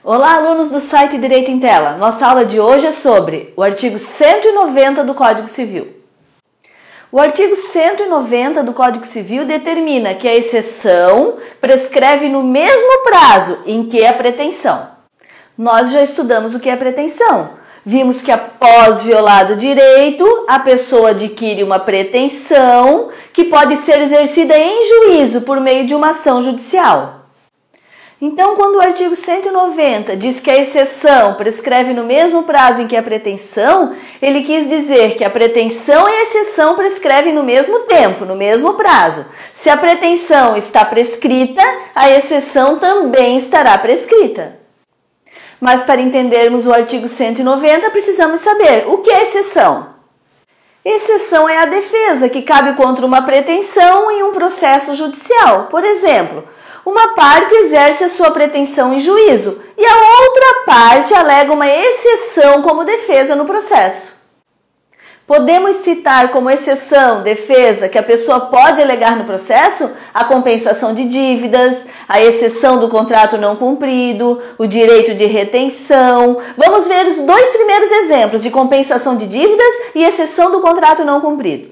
Olá, alunos do site Direito em Tela. Nossa aula de hoje é sobre o artigo 190 do Código Civil. O artigo 190 do Código Civil determina que a exceção prescreve no mesmo prazo em que a pretensão. Nós já estudamos o que é pretensão. Vimos que após violado o direito, a pessoa adquire uma pretensão que pode ser exercida em juízo por meio de uma ação judicial. Então, quando o artigo 190 diz que a exceção prescreve no mesmo prazo em que a pretensão, ele quis dizer que a pretensão e a exceção prescrevem no mesmo tempo, no mesmo prazo. Se a pretensão está prescrita, a exceção também estará prescrita. Mas para entendermos o artigo 190, precisamos saber o que é exceção. Exceção é a defesa que cabe contra uma pretensão em um processo judicial. Por exemplo, uma parte exerce a sua pretensão em juízo e a outra parte alega uma exceção como defesa no processo. Podemos citar como exceção, defesa, que a pessoa pode alegar no processo a compensação de dívidas, a exceção do contrato não cumprido, o direito de retenção. Vamos ver os dois primeiros exemplos de compensação de dívidas e exceção do contrato não cumprido.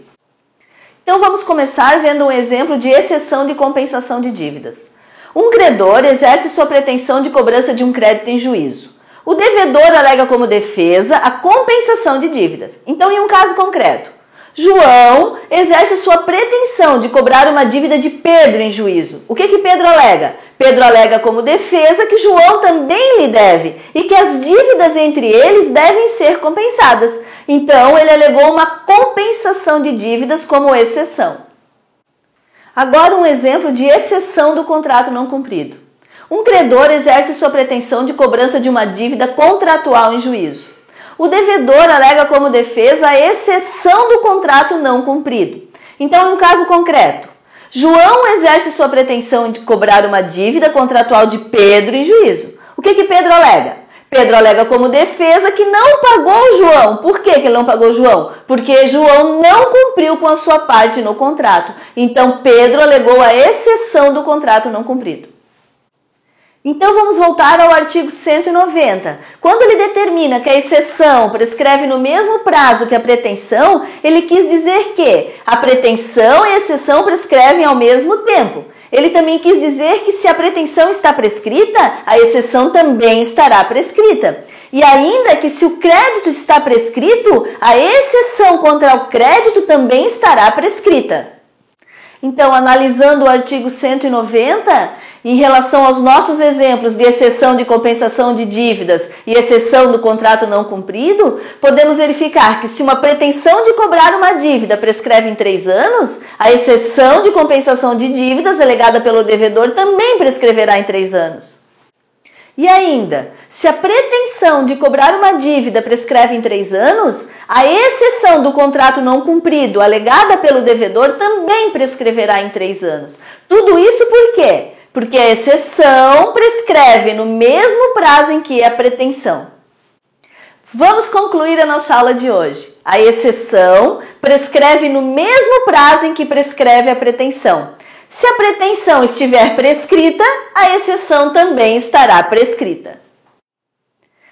Então vamos começar vendo um exemplo de exceção de compensação de dívidas. Um credor exerce sua pretensão de cobrança de um crédito em juízo. O devedor alega como defesa a compensação de dívidas. Então, em um caso concreto, João exerce sua pretensão de cobrar uma dívida de Pedro em juízo. O que Pedro alega? Pedro alega como defesa que João também lhe deve e que as dívidas entre eles devem ser compensadas. Então, ele alegou uma compensação de dívidas como exceção. Agora um exemplo de exceção do contrato não cumprido. Um credor exerce sua pretensão de cobrança de uma dívida contratual em juízo. O devedor alega como defesa a exceção do contrato não cumprido. Então, em um caso concreto, João exerce sua pretensão de cobrar uma dívida contratual de Pedro em juízo. O que Pedro alega? Pedro alega como defesa que não pagou João. Por que ele não pagou João? Porque João não cumpriu com a sua parte no contrato. Então, Pedro alegou a exceção do contrato não cumprido. Então, vamos voltar ao artigo 190. Quando ele determina que a exceção prescreve no mesmo prazo que a pretensão, ele quis dizer que a pretensão e a exceção prescrevem ao mesmo tempo. Ele também quis dizer que se a pretensão está prescrita, a exceção também estará prescrita. E ainda que se o crédito está prescrito, a exceção contra o crédito também estará prescrita. Então, analisando o artigo 190, em relação aos nossos exemplos de exceção de compensação de dívidas e exceção do contrato não cumprido, podemos verificar que se uma pretensão de cobrar uma dívida prescreve em 3 anos, a exceção de compensação de dívidas alegada pelo devedor também prescreverá em 3 anos. E ainda, se a pretensão de cobrar uma dívida prescreve em 3 anos, a exceção do contrato não cumprido alegada pelo devedor também prescreverá em 3 anos. Tudo isso por quê? Porque a exceção prescreve no mesmo prazo em que a pretensão. Vamos concluir a nossa aula de hoje. A exceção prescreve no mesmo prazo em que prescreve a pretensão. Se a pretensão estiver prescrita, a exceção também estará prescrita.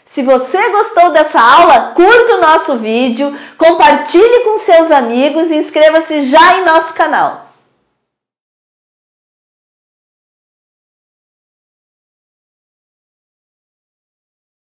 Se você gostou dessa aula, curta o nosso vídeo, compartilhe com seus amigos e inscreva-se já em nosso canal.